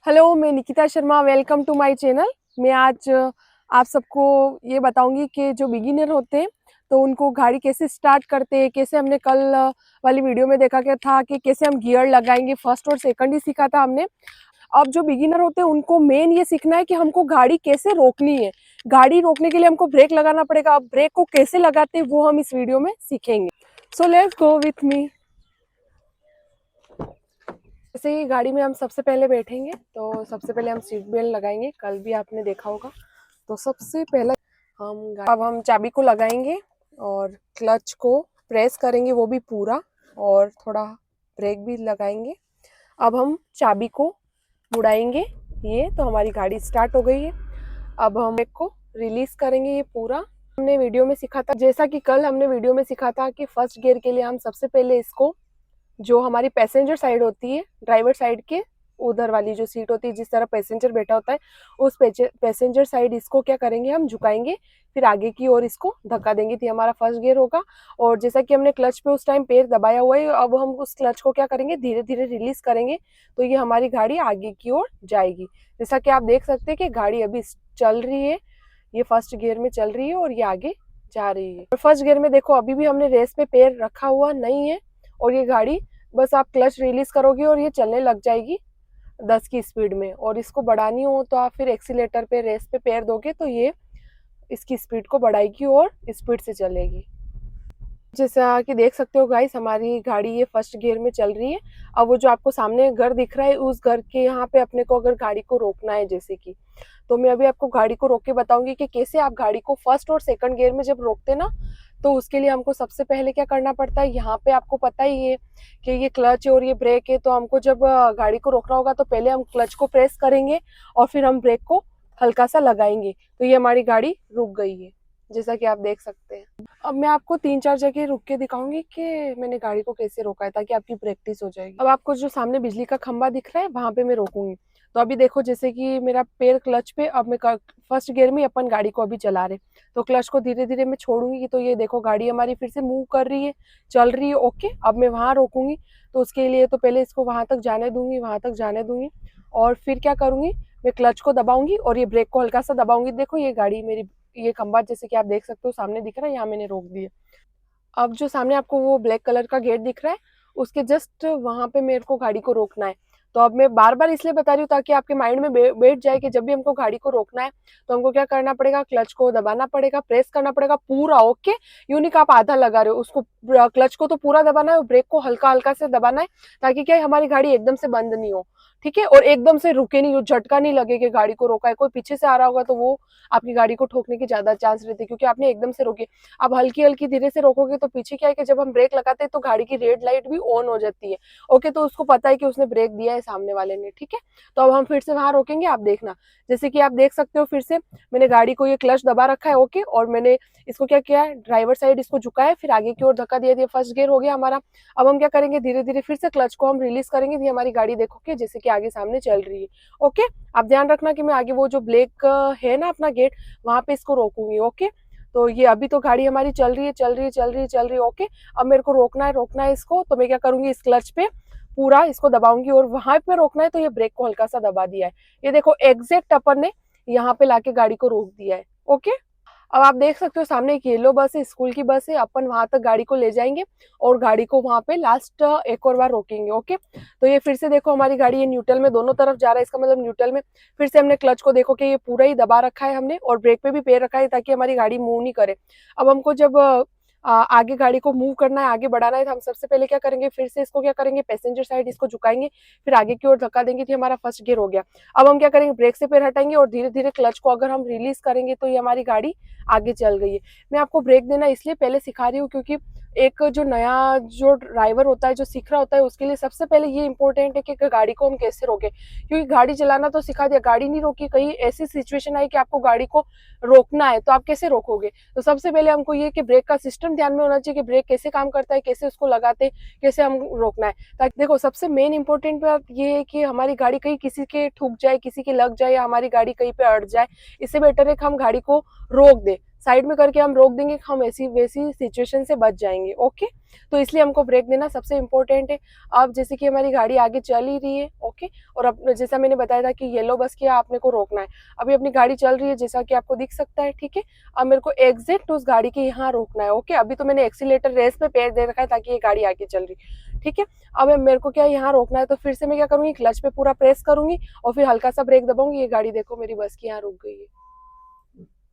Hello, मैं Nikita Sharma. Welcome to my channel. मैं आज आप सबको ये बताऊंगी कि जो बिगिनर होते हैं तो उनको गाड़ी कैसे स्टार्ट करते हैं। कैसे हमने कल वाली वीडियो में देखा क्या था कि कैसे हम गियर लगाएंगे, फर्स्ट और सेकंड ही सीखा था हमने। अब जो बिगिनर होते हैं उनको मेन ये सीखना है कि हमको गाड़ी कैसे रोकनी है। गाड़ी रोकने के लिए हमको ब्रेक लगाना पड़ेगा। अब ब्रेक को कैसे लगाते हैं वो हम इस वीडियो में सीखेंगे। So let's go with me. जैसे ही गाड़ी में हम सबसे पहले बैठेंगे तो सबसे पहले हम सीट बेल्ट लगाएंगे। कल भी आपने देखा होगा। तो सबसे पहले अब हम चाबी को लगाएंगे और क्लच को प्रेस करेंगे, वो भी पूरा, और थोड़ा ब्रेक भी लगाएंगे। अब हम चाबी को मुड़ाएंगे। ये तो हमारी गाड़ी स्टार्ट हो गई है। अब हम ब्रेक को रिलीज करेंगे। ये पूरा हमने वीडियो में सीखा था। जैसा कि कल हमने वीडियो में सीखा था कि फर्स्ट गियर के लिए हम सबसे पहले इसको, जो हमारी पैसेंजर साइड होती है, ड्राइवर साइड के उधर वाली जो सीट होती है जिस तरह पैसेंजर बैठा होता है, उस पैसेंजर साइड इसको क्या करेंगे, हम झुकाएंगे, फिर आगे की ओर इसको धक्का देंगे। तो हमारा फर्स्ट गियर होगा। और जैसा कि हमने क्लच पे उस टाइम पैर दबाया हुआ है, अब हम उस क्लच को क्या करेंगे, धीरे धीरे रिलीज करेंगे। तो ये हमारी गाड़ी आगे की ओर जाएगी। जैसा कि आप देख सकते हैं कि गाड़ी अभी चल रही है, ये फर्स्ट गियर में चल रही है और ये आगे जा रही है। और फर्स्ट गियर में देखो अभी भी हमने रेस पे पैर रखा हुआ नहीं है और ये गाड़ी बस आप क्लच रिलीज करोगे और ये चलने लग जाएगी 10 की स्पीड में। और इसको बढ़ानी हो तो आप फिर एक्सीलेटर पे, रेस पे पैर दोगे तो ये इसकी स्पीड को बढ़ाएगी और स्पीड से चलेगी। जैसा कि देख सकते हो गाइस, हमारी गाड़ी ये फर्स्ट गियर में चल रही है। अब वो जो आपको सामने घर दिख रहा है, उस घर के यहाँ पे अपने को अगर गाड़ी को रोकना है, जैसे कि, तो मैं अभी आपको गाड़ी को रोक के बताऊंगी कि कैसे आप गाड़ी को फर्स्ट और सेकंड गियर में जब रोकते ना, तो उसके लिए हमको सबसे पहले क्या करना पड़ता है। यहाँ पे आपको पता ही है कि ये क्लच है और ये ब्रेक है। तो हमको जब गाड़ी को रोकना होगा तो पहले हम क्लच को प्रेस करेंगे और फिर हम ब्रेक को हल्का सा लगाएंगे। तो ये हमारी गाड़ी रुक गई है, जैसा कि आप देख सकते हैं। अब मैं आपको 3-4 जगह रुक के दिखाऊंगी कि मैंने गाड़ी को कैसे रोका है, ताकि आपकी प्रैक्टिस हो जाएगी। अब आपको जो सामने बिजली का खंबा दिख रहा है, वहां पे मैं रोकूंगी। तो अभी देखो, जैसे कि मेरा पैर क्लच पे, अब मैं फर्स्ट गियर में अपन गाड़ी को अभी चला रहे, तो क्लच को धीरे धीरे मैं छोड़ूंगी। तो ये देखो गाड़ी हमारी फिर से मूव कर रही है, चल रही है। ओके, अब मैं वहां रोकूंगी। तो उसके लिए तो पहले इसको वहां तक जाने दूंगी, वहां तक जाने दूंगी, और फिर क्या करूंगी, मैं क्लच को दबाऊंगी और ये ब्रेक को हल्का सा दबाऊंगी। देखो ये गाड़ी मेरी, ये खंबा जैसे कि आप देख सकते हो सामने दिख रहा है, यहाँ मैंने रोक दिया। अब जो सामने आपको वो ब्लैक कलर का गेट दिख रहा है, उसके जस्ट वहां पे मेरे को गाड़ी को रोकना है। तो अब मैं बार बार इसलिए बता रही हूँ ताकि आपके माइंड में बैठ जाए कि जब भी हमको गाड़ी को रोकना है तो हमको क्या करना पड़ेगा, क्लच को दबाना पड़ेगा, प्रेस करना पड़ेगा पूरा। ओके, यूं नहीं कि आप आधा लगा रहे हो, उसको क्लच को तो पूरा दबाना है और ब्रेक को हल्का हल्का से दबाना है, ताकि क्या है, हमारी गाड़ी एकदम से बंद नहीं हो। ठीक है, और एकदम से रुके नहीं, झटका नहीं लगे कि गाड़ी को रोका है। कोई पीछे से आ रहा होगा तो वो आपकी गाड़ी को ठोकने की ज्यादा चांस रहती है, क्योंकि आपने एकदम से रोकी। अब हल्की हल्की धीरे से रोकोगे तो पीछे क्या है कि जब हम ब्रेक लगाते हैं तो गाड़ी की रेड लाइट भी ऑन हो जाती है। ओके, तो उसको पता है कि उसने ब्रेक दिया है सामने वाले ने। ठीक है, तो अब हम फिर से वहां रोकेंगे। आप देखना, जैसे कि आप देख सकते हो, फिर से मैंने गाड़ी को ये क्लच दबा रखा है। ओके, और मैंने इसको क्या किया है, ड्राइवर साइड इसको झुकाया, फिर आगे की ओर धक्का दिया दिया। फर्स्ट गियर हो गया हमारा। अब हम क्या करेंगे, धीरे धीरे फिर से क्लच को हम रिलीज करेंगे। ये हमारी गाड़ी देखोगे जैसे कि आगे सामने चल रही है। ओके, आप ध्यान रखना कि मैं आगे वो जो ब्लैक है ना अपना गेट, वहां पे इसको रोकूंगी। ओके, तो ये अभी तो गाड़ी हमारी चल रही है, चल रही है, चल रही है, चल रही है। ओके, अब मेरे को रोकना है इसको। तो मैं क्या करूंगी, इस क्लच पे पूरा इसको दबाऊंगी और वहां पे रोकना है तो ये ब्रेक को हल्का सा दबा दिया है। ये देखो एग्जैक्ट अपन ने यहाँ पे लाके गाड़ी को रोक दिया है। ओके, अब आप देख सकते हो सामने एक येलो बस है, स्कूल की बस है। अपन वहां तक गाड़ी को ले जाएंगे और गाड़ी को वहां पे लास्ट एक और बार रोकेंगे। ओके, तो ये फिर से देखो हमारी गाड़ी ये न्यूट्रल में दोनों तरफ जा रहा है, इसका मतलब न्यूट्रल में। फिर से हमने क्लच को देखो कि ये पूरा ही दबा रखा है हमने, और ब्रेक पे भी पैर रखा है ताकि हमारी गाड़ी मूव नहीं करे। अब हमको जब आगे गाड़ी को मूव करना है, आगे बढ़ाना है, तो हम सबसे पहले क्या करेंगे, फिर से इसको क्या करेंगे, पैसेंजर साइड इसको झुकाएंगे, फिर आगे की ओर धक्का देंगे। तो हमारा फर्स्ट गियर हो गया। अब हम क्या करेंगे, ब्रेक से पैर हटाएंगे और धीरे धीरे क्लच को अगर हम रिलीज करेंगे तो ये हमारी गाड़ी आगे चल गई है। मैं आपको ब्रेक देना इसलिए पहले सिखा रही हूँ क्योंकि एक जो नया जो ड्राइवर होता है, जो सीख रहा होता है, उसके लिए सबसे पहले ये इंपॉर्टेंट है कि गाड़ी को हम कैसे रोके। क्योंकि गाड़ी चलाना तो सिखा दिया, गाड़ी नहीं रोकी, कहीं ऐसी सिचुएशन आई कि आपको गाड़ी को रोकना है तो आप कैसे रोकोगे। तो सबसे पहले हमको ये कि ब्रेक का सिस्टम ध्यान में होना चाहिए कि ब्रेक कैसे काम करता है, कैसे उसको लगाते, कैसे हम रोकना है। ताकि देखो सबसे मेन इंपॉर्टेंट बात ये है कि हमारी गाड़ी कहीं किसी के ठुक जाए, किसी के लग जाए, या हमारी गाड़ी कहीं पे अड़ जाए। इससे बेटर है कि हम गाड़ी को रोक दे। साइड में करके हम रोक देंगे, हम ऐसी वैसी सिचुएशन से बच जाएंगे। ओके, तो इसलिए हमको ब्रेक देना सबसे इम्पोर्टेंट है। अब जैसे कि हमारी गाड़ी आगे चल ही रही है, ओके, और अब जैसा मैंने बताया था कि येलो बस के आपने को रोकना है। अभी अपनी गाड़ी चल रही है जैसा कि आपको दिख सकता है, ठीक है। अब मेरे को एग्जैक्ट उस गाड़ी के यहाँ रोकना है। ओके, अभी तो मैंने एक्सीलेटर रेस पे पैर दे रखा है ताकि ये गाड़ी आगे चल रही, ठीक है। अब मेरे को क्या यहाँ रोकना है, तो फिर से मैं क्या करूंगी, क्लच पे पूरा प्रेस करूंगी और फिर हल्का सा ब्रेक दबाऊंगी। ये गाड़ी देखो मेरी बस की यहाँ रुक गई है।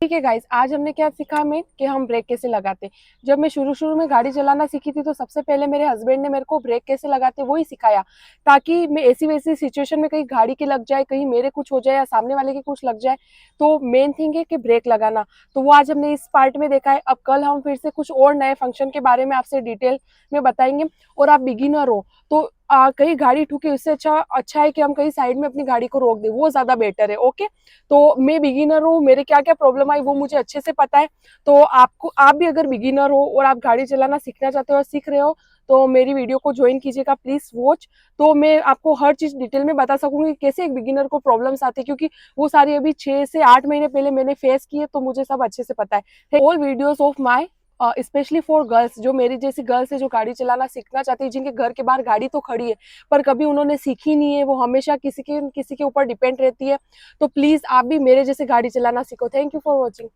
ठीक है गाइस, आज हमने क्या सीखा में कि हम ब्रेक कैसे लगाते। जब मैं शुरू में गाड़ी चलाना सीखी थी तो सबसे पहले मेरे हस्बैंड ने मेरे को ब्रेक कैसे लगाते वो ही सिखाया, ताकि मैं ऐसी वैसी सिचुएशन में कहीं गाड़ी की लग जाए, कहीं मेरे कुछ हो जाए या सामने वाले की कुछ लग जाए, तो मेन थिंग है कि ब्रेक लगाना। तो वो आज हमने इस पार्ट में देखा है। अब कल हम फिर से कुछ और नए फंक्शन के बारे में आपसे डिटेल में बताएंगे। और आप बिगिनर हो तो कहीं गाड़ी ठुके, उससे अच्छा है कि हम कहीं साइड में अपनी गाड़ी को रोक दें, वो ज्यादा बेटर है। ओके, तो मैं बिगिनर हूँ, मेरे क्या क्या प्रॉब्लम आई वो मुझे अच्छे से पता है। तो आप भी अगर बिगिनर हो और आप गाड़ी चलाना सीखना चाहते हो और सीख रहे हो तो मेरी वीडियो को ज्वाइन कीजिएगा प्लीज वॉच। तो मैं आपको हर चीज डिटेल में बता सकूंगी कैसे एक बिगिनर को प्रॉब्लम्स आती है, क्योंकि वो सारी अभी 6 से 8 महीने पहले मैंने फेस की है, तो मुझे सब अच्छे से पता है। All videos of my specially for girls, जो मेरी जैसी गर्ल्स है जो गाड़ी चलाना सीखना चाहती है, जिनके घर के बाहर गाड़ी तो खड़ी है पर कभी उन्होंने सीखी नहीं है, वो हमेशा किसी के ऊपर डिपेंड रहती है। तो प्लीज आप भी मेरे जैसे गाड़ी चलाना सीखो। Thank you for watching.